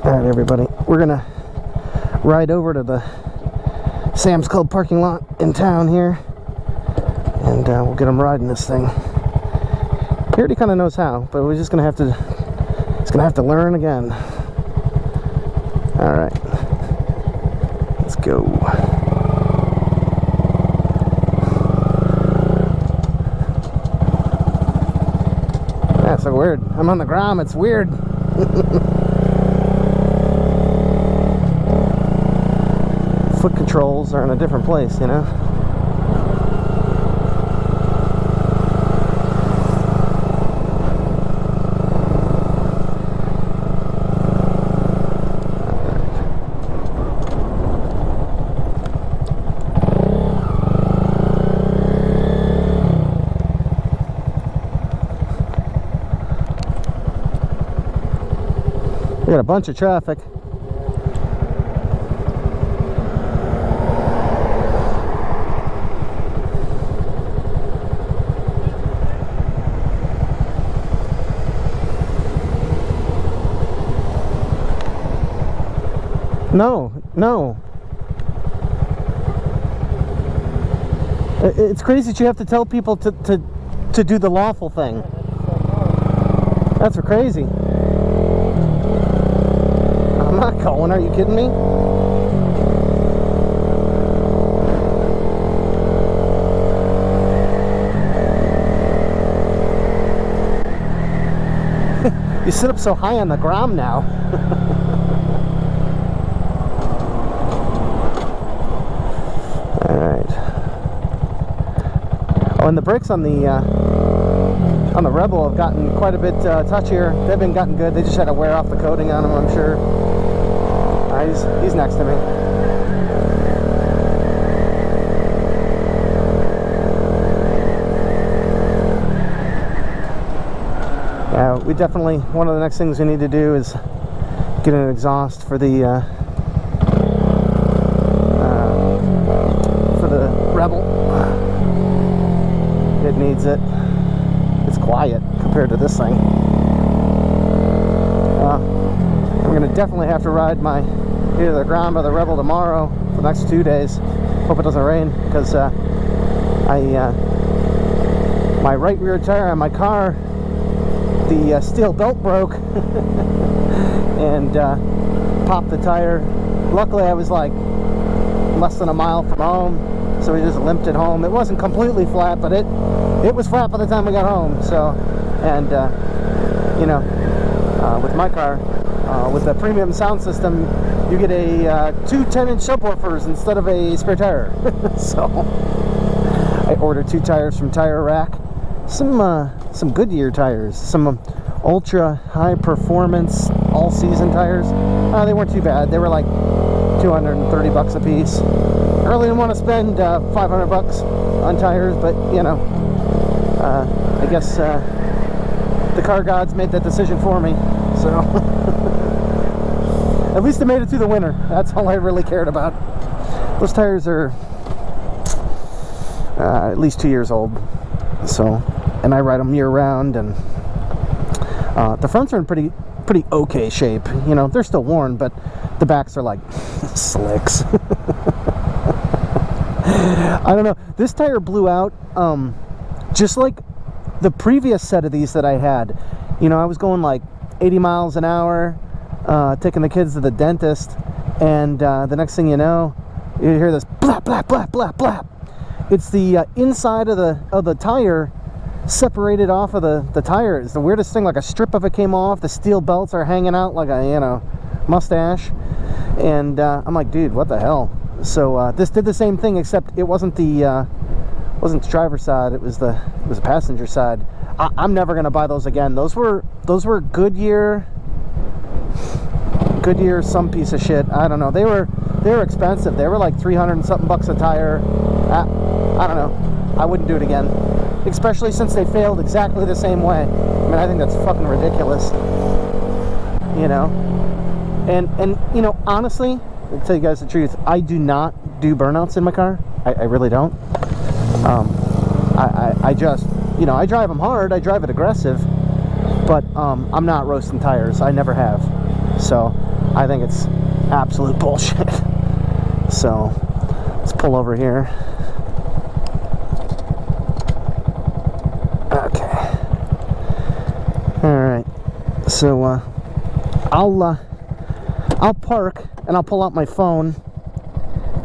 Alright everybody, we're gonna ride over to the Sam's Club parking lot in town here, and we'll get him riding this thing. He already kind of knows how, but we're just gonna have to, he's gonna have to learn again. Alright, let's go. That's so weird. I'm on the Grom, it's weird. Foot controls are in a different place, you know? We got a bunch of traffic. No. It's crazy that you have to tell people to do the lawful thing. That's crazy. I'm not going, are you kidding me? You sit up so high on the Grom now. Alright. Oh, and the brakes on the Rebel have gotten quite a bit touchier. They've been gotten good. They just had to wear off the coating on them, I'm sure. He's next to me. Yeah, we definitely, one of the next things we need to do is get an exhaust for the Rebel. It needs it. It's quiet compared to this thing. We're gonna definitely have to ride either the Grom or the Rebel tomorrow for the next 2 days. Hope it doesn't rain, because my right rear tire on my car, the steel belt broke and popped the tire. Luckily I was like less than a mile from home, so we just limped it home. It wasn't completely flat, but it was flat by the time we got home. So, and you know, with my car, with the premium sound system, you get a 2 10-inch subwoofers instead of a spare tire. So I ordered 2 tires from Tire Rack, some Goodyear tires, some ultra high performance all-season tires. They weren't too bad. They were like $230 a piece. I really didn't want to spend $500 on tires, but you know, I guess the car gods made that decision for me. So at least I made it through the winter. That's all I really cared about. Those tires are at least 2 years old. So, and I ride them year round, and the fronts are in pretty okay shape. You know, they're still worn, but the backs are like slicks. I don't know. This tire blew out just like the previous set of these that I had. You know, I was going like 80 miles an hour, taking the kids to the dentist, and the next thing you know, you hear this blap, blap, blap, blap, blap. It's the inside of the tire separated off of the tire. It's the weirdest thing. Like a strip of it came off. The steel belts are hanging out like a, you know, mustache. And I'm like, dude, what the hell? So this did the same thing, except it wasn't the driver's side. It was the passenger side. I'm never gonna buy those again. Those were Goodyear, some piece of shit. I don't know. They were expensive. They were like 300 and something bucks a tire. I don't know. I wouldn't do it again, especially since they failed exactly the same way. I mean, I think that's fucking ridiculous. You know, and you know, honestly, I'll tell you guys the truth. I do not do burnouts in my car. I really don't. I just, you know, I drive them hard. I drive it aggressive, but I'm not roasting tires. I never have. So I think it's absolute bullshit. So let's pull over here. Okay. All right. So I'll park and I'll pull out my phone,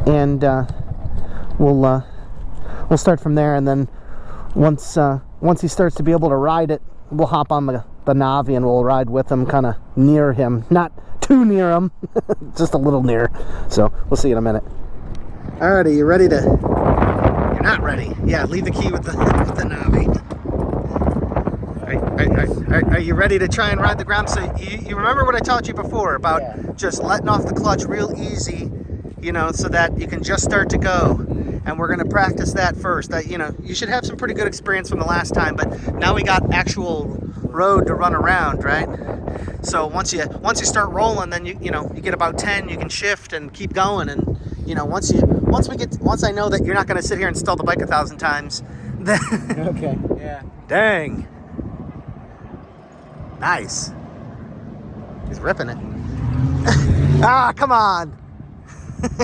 and we'll start from there. And then once he starts to be able to ride it, we'll hop on the Navi and we'll ride with him, kind of near him, not too near him, just a little near. So we'll see you in a minute. Alrighty, you ready to? You're not ready. Yeah, leave the key with the Navi. Are you ready to try and ride the ground? So you remember what I taught you before about just letting off the clutch real easy, you know, so that you can just start to go. And we're going to practice that first. You know, you should have some pretty good experience from the last time, but now we got actual road to run around, right? So once you start rolling, then you get about 10, you can shift and keep going. And you know, once I know that you're not going to sit here and stall the bike 1,000 times, then okay, yeah. Dang. Nice. He's ripping it. Ah, come on.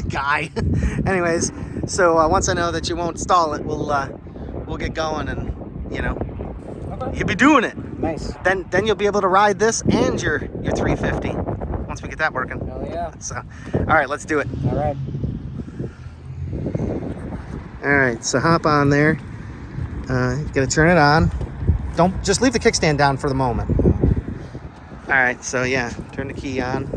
Guy. Anyways, so once I know that you won't stall it, we'll get going, and you know, you'll be doing it. Nice. Then you'll be able to ride this and your 350 once we get that working. Hell yeah. So, all right, let's do it. All right. All right, so hop on there. Gonna turn it on. Don't just leave the kickstand down for the moment. All right, so yeah, turn the key on.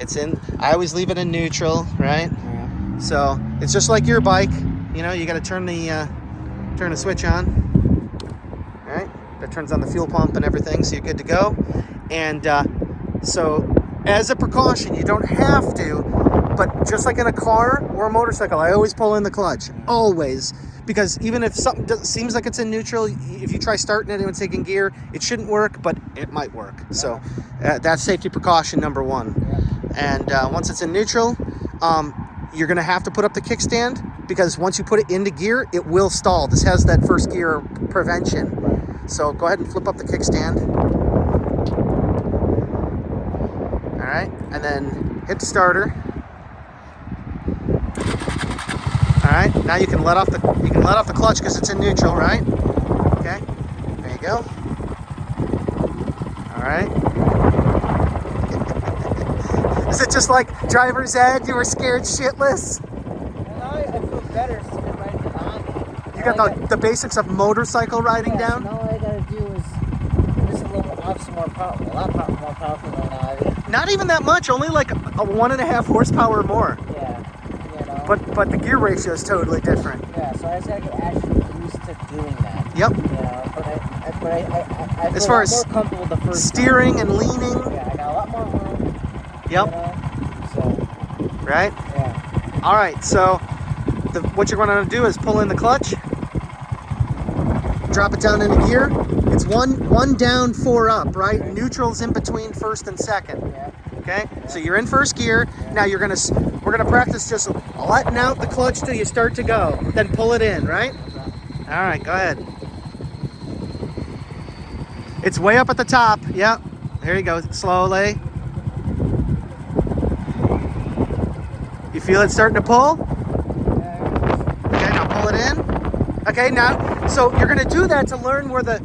It's in. I always leave it in neutral, right? Yeah. So it's just like your bike. You know, you got to turn the switch on. All right, that turns on the fuel pump and everything, so you're good to go. And so, as a precaution, you don't have to, but just like in a car or a motorcycle, I always pull in the clutch, always. Because even if something seems like it's in neutral, if you try starting it and it's taking gear, it shouldn't work, but it might work. Yeah. So that's safety precaution number one. Yeah. And once it's in neutral, you're going to have to put up the kickstand, because once you put it into gear, it will stall. This has that first gear prevention. Right. So go ahead and flip up the kickstand. All right, and then hit the starter. All right, now you can let off the clutch because it's in neutral, right? Okay, there you go. All right. Is it just like driver's ed? You were scared shitless? Well, now I feel better sitting riding on. You got the basics of motorcycle riding down? So all I gotta do is just a little off some more power, a lot more powerful than Navi. Not even that much, only like a 1.5 horsepower more. Yeah. But the gear ratio is totally different. Yeah, so I just gotta get actually used to doing that. Yep. Yeah, but I feel as far a lot as more comfortable the first steering time. and leaning. Yeah, I got a lot more room. Yep. You know, so. Right? Yeah. All right, so what you're going to do is pull in the clutch, drop it down into gear. It's one down, 4 up, right? Okay. Neutral's in between first and second. Yeah. Okay, so you're in first gear. Now we're gonna practice just letting out the clutch till you start to go. Then pull it in, right? All right, go ahead. It's way up at the top. Yep. There you go. Slowly. You feel it starting to pull? Okay, now pull it in. Okay, now so you're gonna do that to learn where the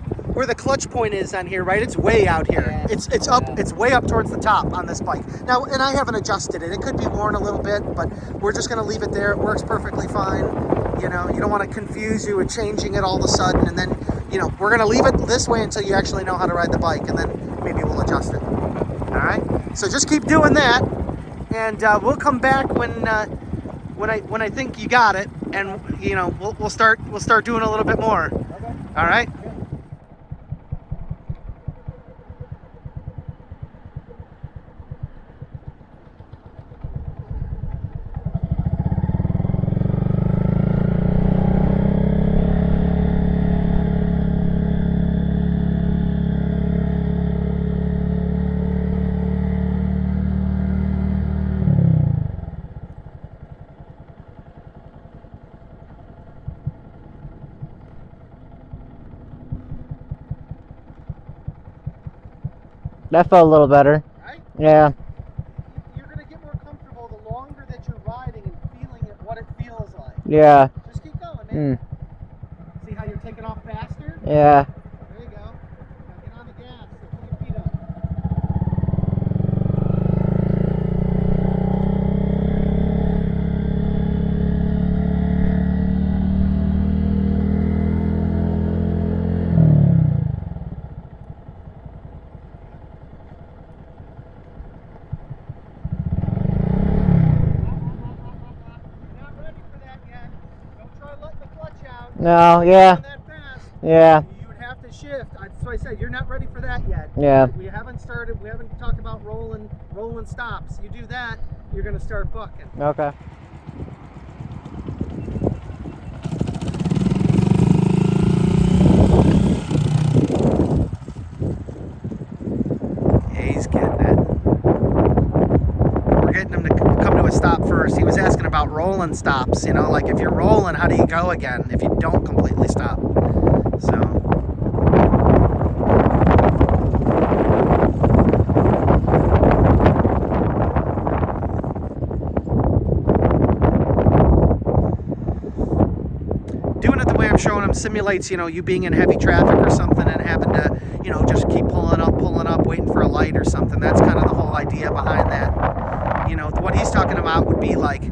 clutch point is on here, right? It's way out here. Yeah. It's up. It's way up towards the top on this bike. Now, and I haven't adjusted it. It could be worn a little bit, but we're just gonna leave it there. It works perfectly fine. You know, you don't want to confuse you with changing it all of a sudden, and then, you know, we're gonna leave it this way until you actually know how to ride the bike, and then maybe we'll adjust it. All right. So just keep doing that, and we'll come back when I think you got it, and you know, we'll start doing a little bit more. Okay. All right. That felt a little better. Right? Yeah. Yeah. Just keep going, man. Mm. See how you're taking off faster? Yeah. There you go. Now get on the gas. So put your feet up. You're not ready for that yet. Don't try letting the clutch out. No, You're yeah. going that fast. Yeah. You would have to shift. That's what I said. You're not ready for that yet. Yeah. We haven't started. We haven't talked about rolling stops. You do that, you're gonna start bucking. Okay. Yeah, he's getting it. We're getting him to come to a stop first. He was asking about rolling stops. You know, like if you're rolling, how do you go again if you don't completely stop? So. Doing it the way I'm showing him simulates, you know, you being in heavy traffic or something and having to, you know, just keep pulling up, waiting for a light or something. That's kind of the whole idea behind that. You know, what he's talking about would be like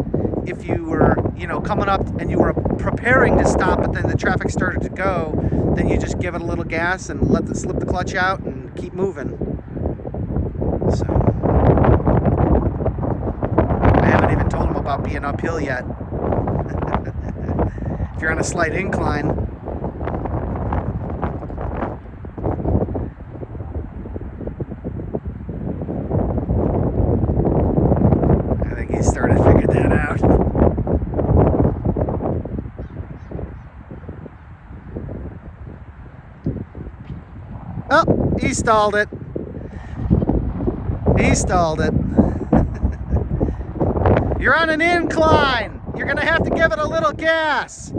if you were, you know, coming up and you were preparing to stop, but then the traffic started to go, then you just give it a little gas and slip the clutch out and keep moving. So I haven't even told him about being uphill yet. If you're on a slight incline. I think he started to figure that out. Oh, he stalled it. He stalled it. You're on an incline. You're gonna have to give it a little gas.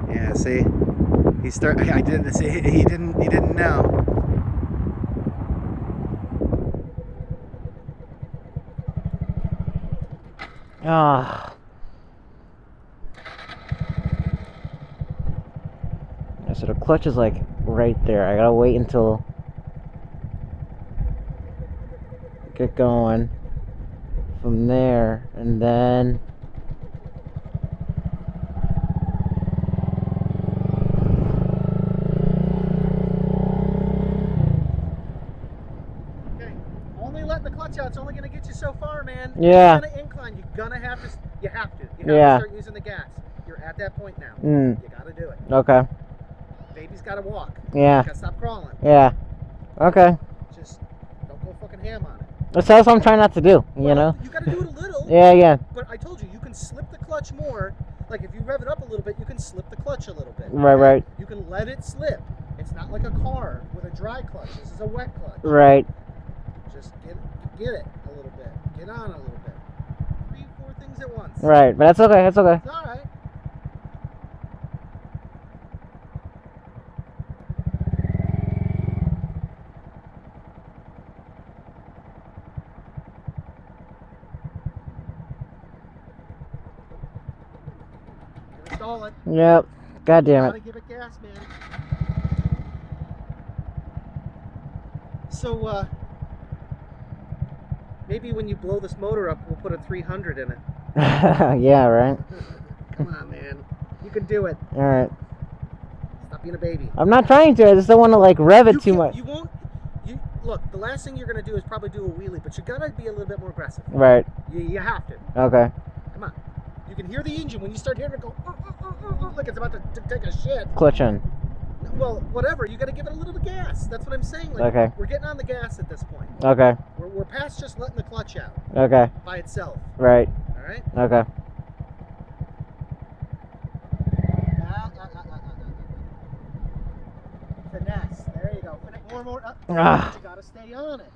Yeah, see, I didn't see. He didn't know. Ah. So the clutch is like right there. I gotta wait until get going from there, and then Okay, only letting the clutch out. It's only gonna get you so far, man. Yeah. You're gonna incline. You're gonna have to. You have to. Yeah. Start using the gas. You're at that point now. Mm. You gotta do it. Okay. Baby's gotta walk. Yeah. You gotta stop crawling. Yeah. Okay. Just don't go fucking ham on it. That's what I'm trying not to do, you know? You gotta do it a little. Yeah, yeah. But I told you, you can slip the clutch more. Like if you rev it up a little bit, you can slip the clutch a little bit. Right, okay? right. You can let it slip. It's not like a car with a dry clutch. This is a wet clutch. Right. Just get it a little bit. Get on a little bit. 3, 4 things at once. Right, but that's okay, that's okay. It's all right. Stall it. Yep. God damn Gotta it. give it gas, man. So, maybe when you blow this motor up, we'll put a 300 in it. Yeah, right. Come on, man. You can do it. Alright. Stop being a baby. I'm not trying to, I just don't want to like rev it too much. You won't. Look, the last thing you're gonna do is probably do a wheelie, but you gotta be a little bit more aggressive. Right. You have to. Okay. Come on. You can hear the engine when you start hearing it go, like it's about to take a shit. Clutch in. Well, whatever. You gotta give it a little bit of gas. That's what I'm saying. Like, Okay. We're getting on the gas at this point. Okay. We're past just letting the clutch out Okay. by itself. Right. All right. Okay. Finesse. There you go. More. Ah. You gotta stay on it.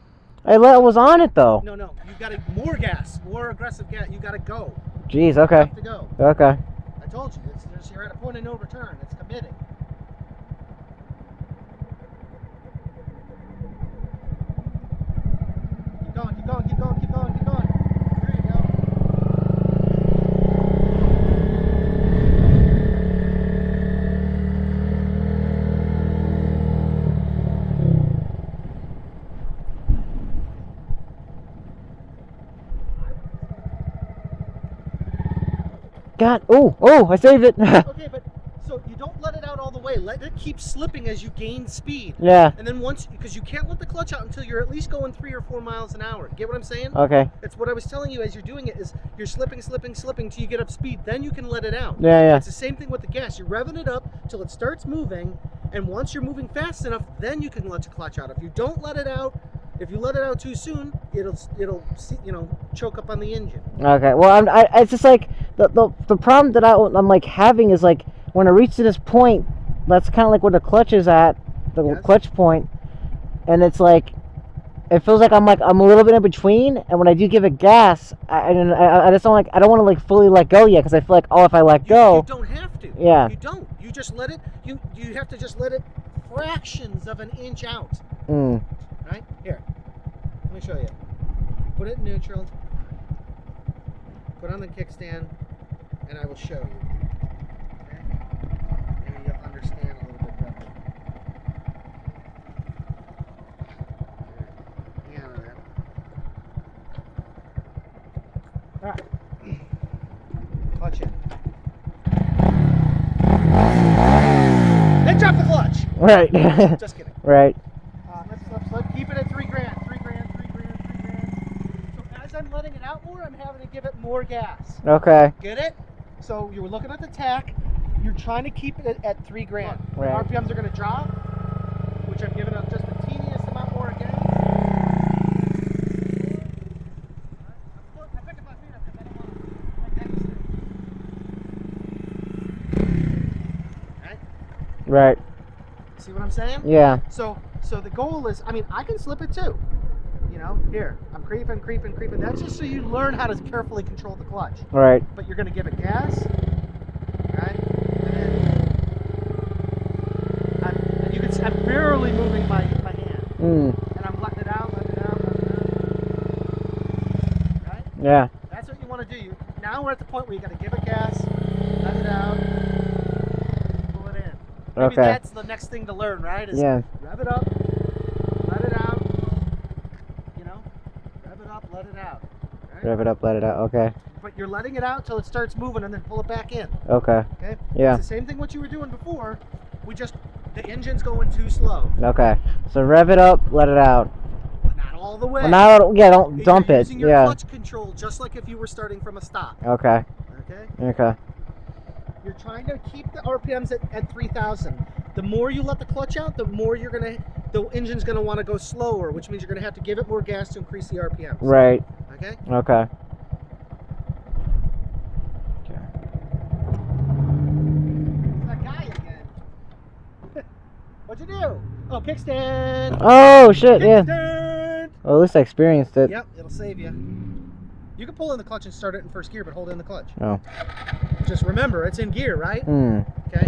I was on it though. No. You gotta more gas, more aggressive gas. You gotta go. Jeez, You okay. have to go. Okay. I told you. You're at a point of no return. It's committed. Keep going. God. Oh, I saved it. Okay, but so you don't let it out all the way. Let it keep slipping as you gain speed. Yeah. And then once, because you can't let the clutch out until you're at least going 3 or 4 miles an hour. Get what I'm saying? Okay. That's what I was telling you as you're doing it, is you're slipping till you get up speed. Then you can let it out. Yeah. It's the same thing with the gas. You're revving it up till it starts moving, and once you're moving fast enough, then you can let the clutch out. If you don't let it out, if you let it out too soon, it'll choke up on the engine. Okay. Well, it's just like the problem that I'm like having is like when I reach to this point, that's kind of like where the clutch is at, the clutch point, and it's like it feels like I'm a little bit in between, and when I do give it gas, I just don't I don't want to like fully let go yet, because I feel like if I let go, you don't have to. Yeah. You don't. You just let it. You have to just let it fractions of an inch out. Right here. Let me show you. Put it in neutral. Put on the kickstand, and I will show you. Okay? Maybe you'll understand a little bit better. Yeah, there. All right. Clutch in. Then drop the clutch. Right. Just kidding. Right. Let's keep it at $3 grand. $3 grand. So as I'm letting it out more, I'm having to give it more gas. Okay. Get it? So you were looking at the tack. You're trying to keep it at $3 grand. Right. RPMs are going to drop, which I'm giving up just the teeniest amount more again. I picked up my feet up because I don't want to like Right. See what I'm saying? Yeah. So the goal is, I can slip it too. Here, I'm creeping. That's just so you learn how to carefully control the clutch. Right. But you're going to give it gas, right? And you can see I'm barely moving my hand. And I'm letting it out. Right? Yeah. That's what you want to do. Now we're at the point where you got to give it gas, let it out, pull it in. Maybe that's the next thing to learn, right? Is rev it up, let it out. Rev it up, let it out. Right? Rev it up, let it out. Okay. But you're letting it out till it starts moving, and then pull it back in. Okay. Okay. Yeah. It's the same thing what you were doing before. The engine's going too slow. Okay. So rev it up, let it out. But not all the way. Well, don't dump You're it. using your clutch control just like if you were starting from a stop. Okay. Okay. You're trying to keep the RPMs at 3,000. The more you let the clutch out, the more the engine's gonna want to go slower, which means you're gonna have to give it more gas to increase the RPMs. Right. Okay. Okay. That guy again. What'd you do? Oh, kickstand. Oh shit! Kickstand. Yeah. Well, at least I experienced it. Yep, it'll save you. You can pull in the clutch and start it in first gear, but hold in the clutch. Oh. Just remember, it's in gear, right? Okay.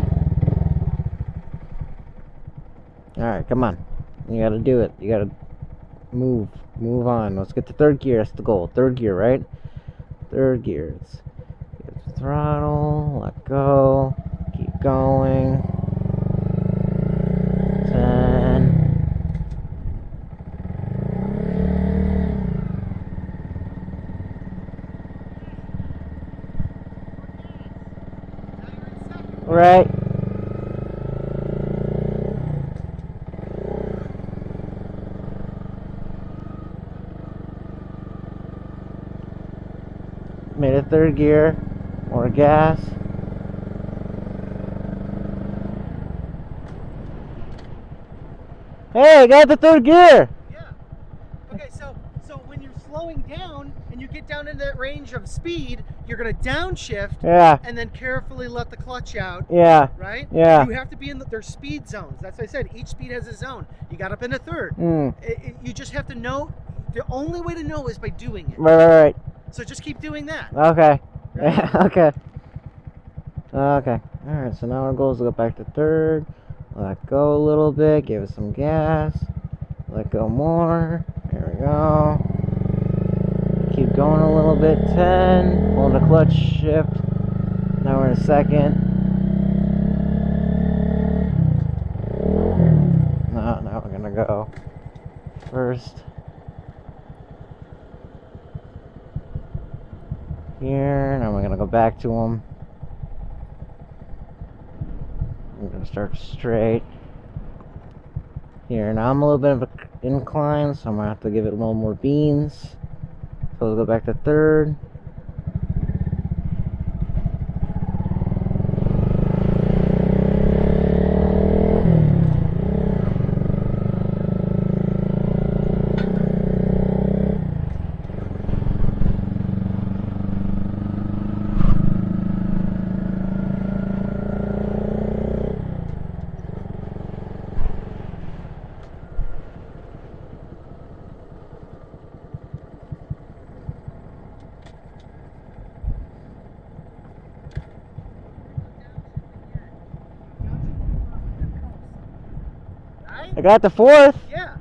All right, come on. You gotta do it. You gotta move on. Let's get to third gear. That's the goal. Third gear, right? Third gear. Let's get the throttle. Let go. Keep going. 10. Right. Made a third gear. More gas. Hey, I got the third gear. Yeah. Okay, so when you're slowing down and you get down into that range of speed, you're gonna downshift. Yeah. And then carefully let the clutch out. Yeah. Right. Yeah. You have to be in their speed zones. That's what I said. Each speed has a zone. You got up in a third. You just have to know. The only way to know is by doing it. Right. So just keep doing that. Okay. Right? Okay. Okay. Alright, so now our goal is to go back to third. Let go a little bit. Give it some gas. Let go more. There we go. Keep going a little bit. 10. Hold the clutch shift. Now we're in second. Now we're gonna go first. Here. Now we're gonna go back to them. start straight. Here, now I'm a little bit of an incline, so I'm going to have to give it a little more beans. So we'll go back to third. I got the fourth. Yeah.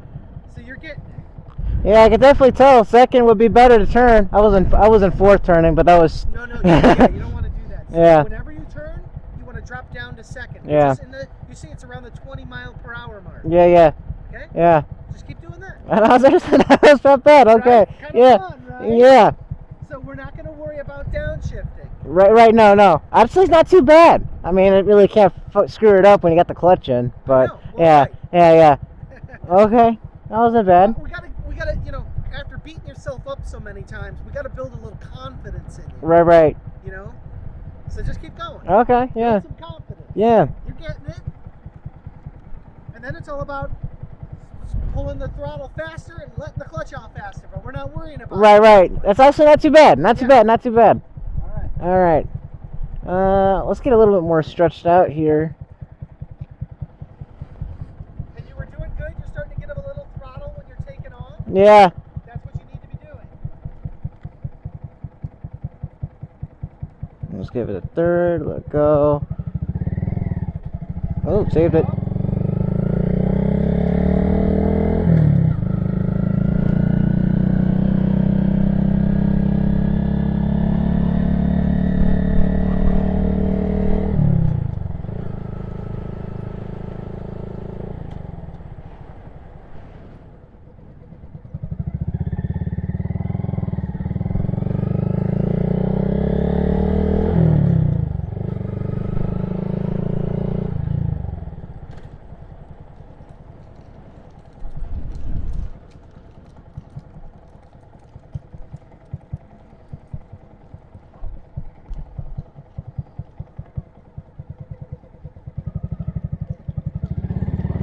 So you're getting it. Yeah, I could definitely tell. Second would be better to turn. I was in fourth turning, but that was. No, yeah, you don't want to do that. So Yeah. Whenever you turn, you want to drop down to second. Yeah. Which is you see, it's around the 20-mile-per-hour mark. Yeah. Okay. Yeah. Just keep doing that. And that was not bad. Okay. Right? Kind of Yeah. fun, right? Yeah. So we're not going to worry about downshifting. Right. No. Actually, it's not too bad. I mean, it really can't screw it up when you got the clutch in. But Well, yeah. Okay. That wasn't bad. We gotta, after beating yourself up so many times, we gotta build a little confidence in you. Right. So just keep going. Okay. Yeah. Build some confidence. Yeah. You're getting it. And then it's all about pulling the throttle faster and letting the clutch off faster, but we're not worrying about it. Right. That's actually not too bad. Not too bad. All right. Let's get a little bit more stretched out here. And you were doing good. You're starting to get a little throttle when you're taking off. Yeah. That's what you need to be doing. Let's give it a third. Let go. Oh, saved it.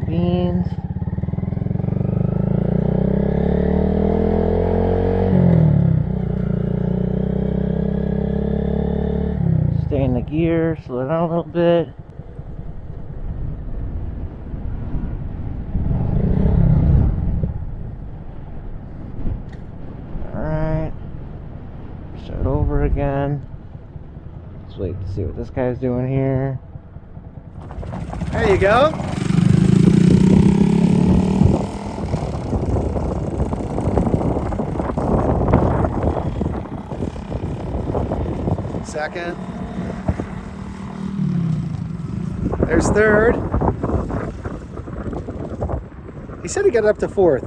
Beans. Stay in the gear, slow it down a little bit. Alright. Start over again. Let's wait to see what this guy's doing here. There you go. Second. There's third. He said he got up to fourth.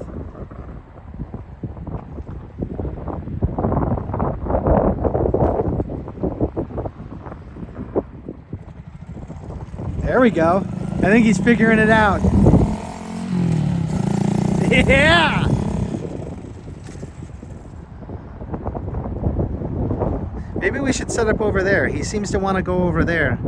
There we go. I think he's figuring it out. Yeah! Maybe we should set up over there. He seems to want to go over there.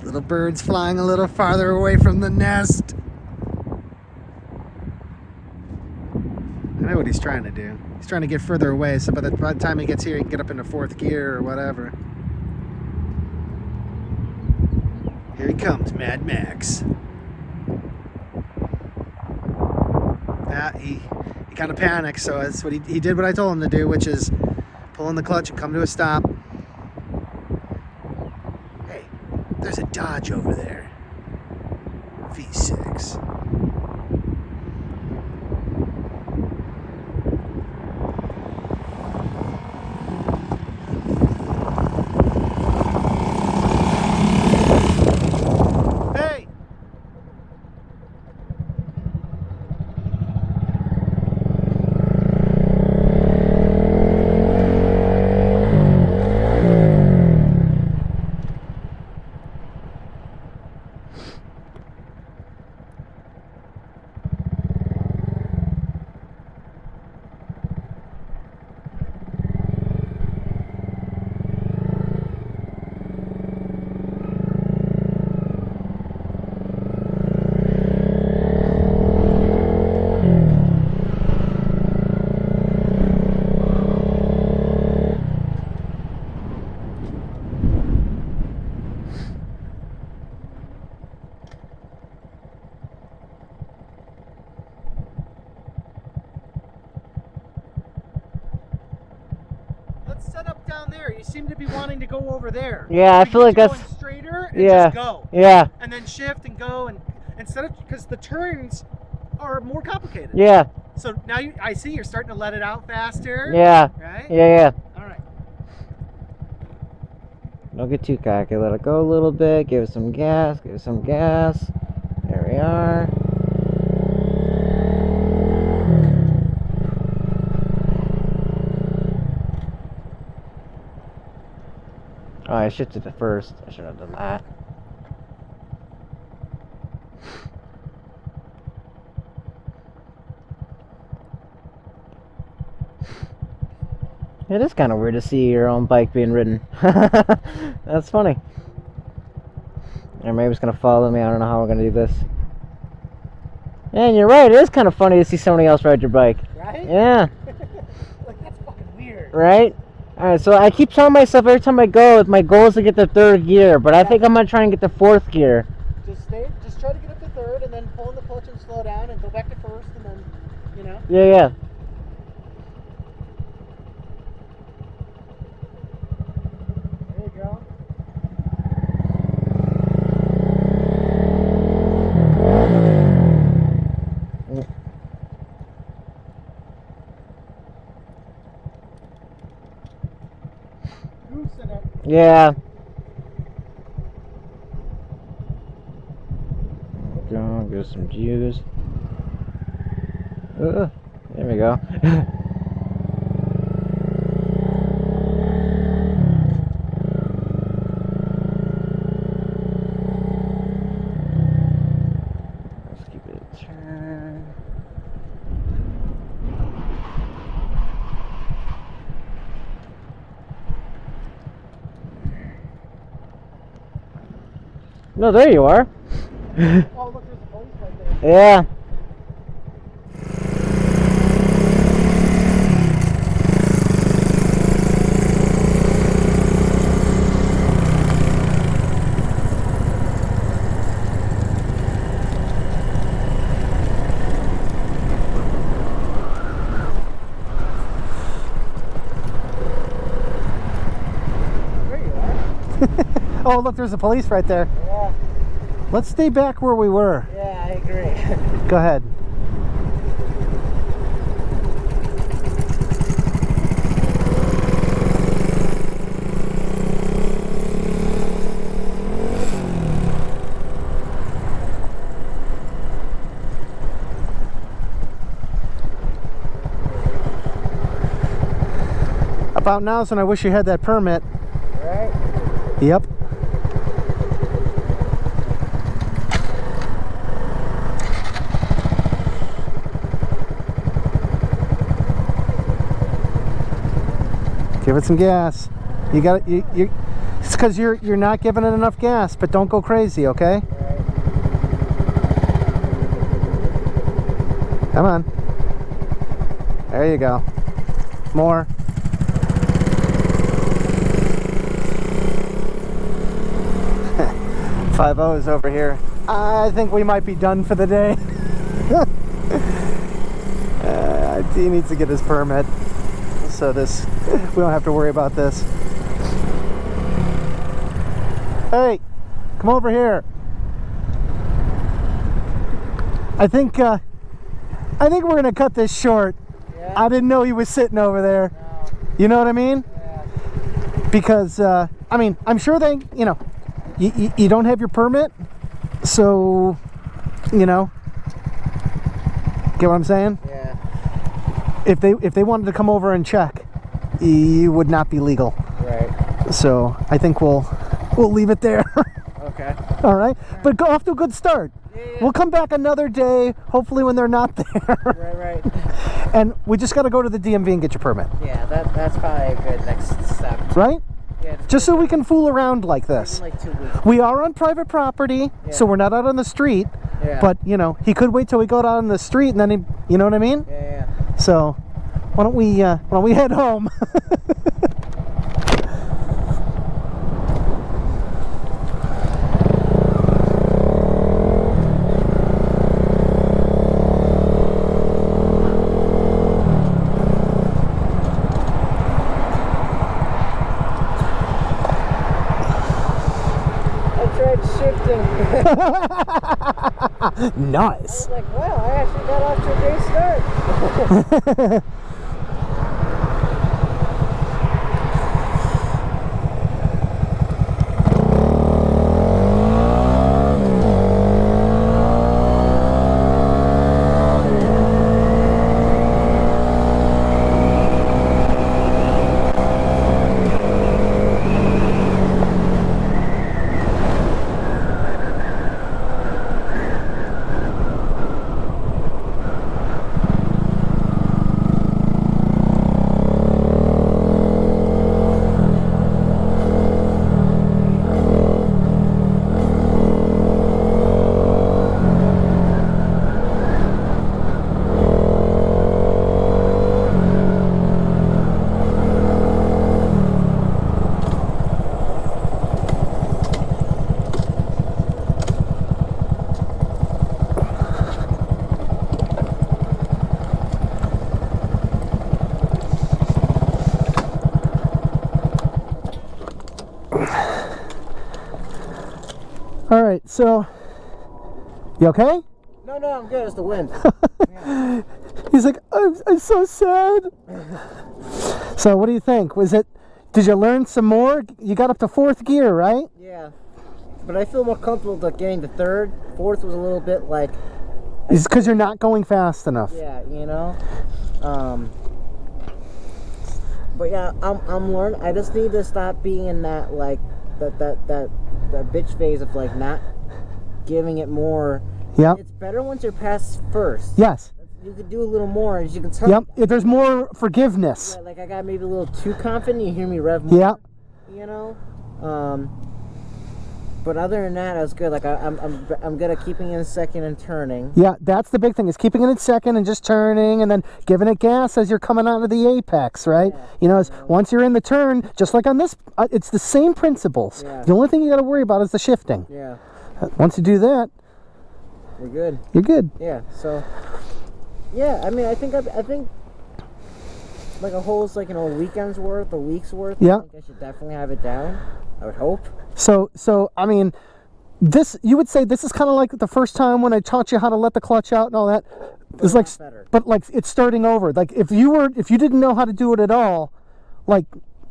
Little bird's flying a little farther away from the nest. I know what he's trying to do. He's trying to get further away, so by the time he gets here, he can get up into fourth gear or whatever. Here he comes, Mad Max. He kind of panicked, so that's what he did what I told him to do, which is pull in the clutch and come to a stop. Hey, there's a Dodge over there. V6. down there. You seem to be wanting to go over there. Yeah, I feel like that's... going straighter and Yeah. just go. Yeah. And then shift and go, and instead of, because the turns are more complicated. Yeah. So now I see you're starting to let it out faster. Yeah. Right? Yeah. All right. Don't get too cocky. Let it go a little bit. Give it some gas. Give it some gas. There we are. Oh, I shifted it first. I should have done that. It is kind of weird to see your own bike being ridden. That's funny. Or maybe it's going to follow me. I don't know how we're going to do this. And you're right. It is kind of funny to see somebody else ride your bike. Right? Yeah. Like, that's fucking weird. Right? Alright, so I keep telling myself every time I go, my goal is to get to 3rd gear, but I think I'm going to try and get to 4th gear. Just try to get up to 3rd, and then pull in the clutch and slow down, and go back to 1st, and then, you know. Yeah. There you go. Goosing it. Yeah. Go, get some juice. There we go. Let's keep it turned. No, there you are. Oh, look, there's a police right there. Yeah. There you are. Oh, look, there's a police right there. Yeah. Let's stay back where we were. Yeah, I agree. Go ahead. About now's when I wish you had that permit. Right? Yep. Give it some gas. You got it. It's because you're not giving it enough gas. But don't go crazy, okay? Right. Come on. There you go. More. Five O's over here. I think we might be done for the day. He needs to get his permit, so we don't have to worry about this. Hey, come over here. I think we're gonna cut this short. Yeah? I didn't know he was sitting over there. No. You know what I mean? Yeah. Because I mean, I'm sure they, you know, you don't have your permit, so, you know, get what I'm saying? Yeah. If they wanted to come over and check, you would not be legal. Right. So I think we'll leave it there. Okay. All right, but go off to a good start. Yeah. We'll come back another day, hopefully when they're not there. Right. And we just got to go to the DMV and get your permit. Yeah, that's probably a good next step. Right? Yeah. Just so we can fool around like this. In like 2 weeks. We are on private property, so we're not out on the street. Yeah. But, you know, he could wait till we go out on the street and then he, you know what I mean? Yeah. So, why don't we head home? Nice. I was like, wow, I actually got off to a great start. All right, so you okay? No, I'm good. It's the wind. He's like, I'm so sad. So what do you think? Did you learn some more? You got up to 4th gear, right? Yeah. But I feel more comfortable like getting to 3rd. 4th was a little bit like... It's because you're not going fast enough. Yeah, you know? But yeah, I'm learning. I just need to stop being in that, like, that bitch phase of, like, not giving it more. Yep. It's better once you're past 1st. Yes. You could do a little more, as you can tell. Yep. If there's more forgiveness. Yeah, like I got maybe a little too confident. You hear me rev more. Yep. You know. But other than that, I was good. Like I'm good at keeping in 2nd and turning. Yeah, that's the big thing, is keeping it in 2nd and just turning and then giving it gas as you're coming out of the apex, right? Yeah. You know, once you're in the turn, just like on this, it's the same principles. Yeah. The only thing you got to worry about is the shifting. Yeah. Once you do that, we're good. you're good. Yeah. So. Yeah, I mean, I think like a whole, like, weekend's worth, a week's worth. Yeah. I think I should definitely have it down. I would hope. So I mean, you would say this is kind of like the first time when I taught you how to let the clutch out and all that. It's like, better. but like it's starting over. Like if you didn't know how to do it at all, like.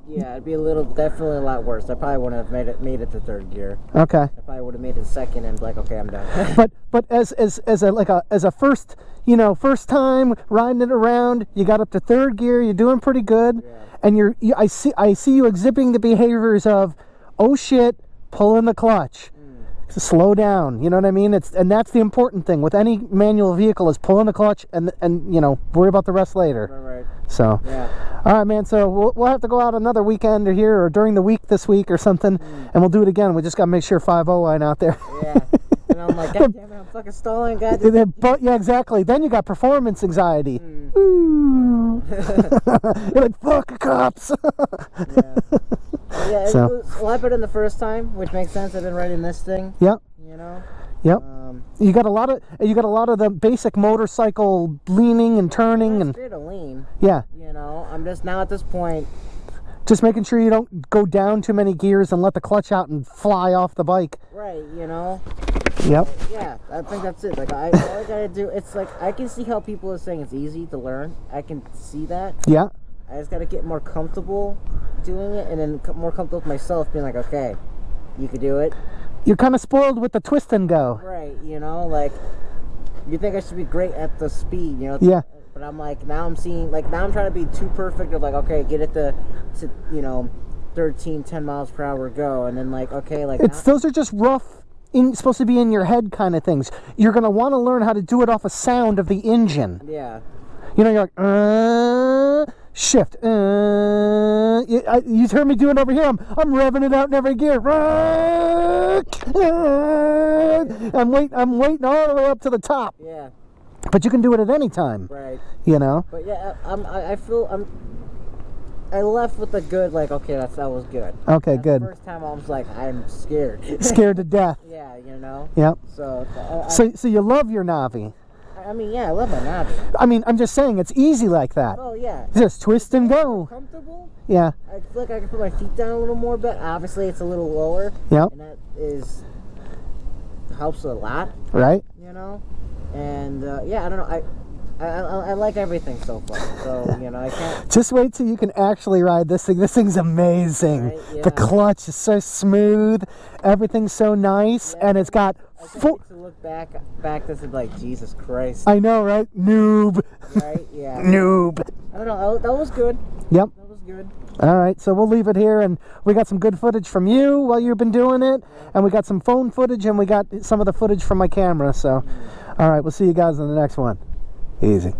Yeah, it'd be definitely a lot worse. I probably wouldn't have made it to 3rd gear. Okay. I probably would have made it 2nd and like, okay, I'm done. but as a first time riding it around, you got up to 3rd gear, you're doing pretty good, Yeah. and I see you exhibiting the behaviors of, oh shit, pulling the clutch. To slow down, you know what I mean? And that's the important thing with any manual vehicle, is pulling the clutch and worry about the rest later. Right. So, Yeah. all right, man. So we'll have to go out another weekend or here or during the week this week or something, and we'll do it again. We just gotta make sure 5-0 line out there. Yeah. And I'm like, God damn it, I'm fucking stalling. God damn it. But yeah, exactly. Then you got performance anxiety. Ooh. You're like, fuck cops. Yeah, it So. was a lot better than the first time, which makes sense. I've been riding this thing. Yep. You know. Yep. You got a lot of the basic motorcycle leaning and turning and Straight to lean. yeah. You know, I'm just now at this point. Just making sure you don't go down too many gears and let the clutch out and fly off the bike. Right. You know. Yep. Yeah, I think that's it. Like all I gotta do, it's like I can see how people are saying it's easy to learn. I can see that. Yeah. I just gotta get more comfortable doing it, and then more comfortable with myself, being like, okay, you could do it. You're kind of spoiled with the twist and go. Right. You know, like you think I should be great at the speed. You know. Yeah. But I'm like, now I'm trying to be too perfect of like, okay, get it to 13, 10 miles per hour go, and then like, okay, like Those are just rough, supposed to be in your head kind of things. You're gonna want to learn how to do it off a sound of the engine. yeah. You know, you're like, shift. You heard me do it over here. I'm revving it out in every gear. I'm waiting all the way up to the top. Yeah. But you can do it at any time. Right. You know. But yeah, I left with a good, like, okay, that was good. Okay, That's good. The first time I was like, I'm scared. Scared to death. Yeah, you know. Yep. So So you love your Navi. I mean, yeah, I love my Navi. I mean, I'm just saying it's easy like that. Oh yeah. Just twist and go. Comfortable. Yeah. I feel like I can put my feet down a little more, but obviously it's a little lower. Yep. And that is helps a lot, Right? you know. And yeah, I don't know. I like everything so far. So you know, I can't. Just wait till you can actually ride this thing. This thing's amazing. Right, yeah. The clutch is so smooth. Everything's so nice, Yeah, and it's got I can't full. wait to look back. This is like Jesus Christ. I know, right? Noob. Right? Yeah. Noob. I don't know. That was good. Yep. That was good. All right, so we'll leave it here, and we got some good footage from you while you've been doing it, and we got some phone footage, and we got some of the footage from my camera. So, all right, we'll see you guys in the next one. Easy.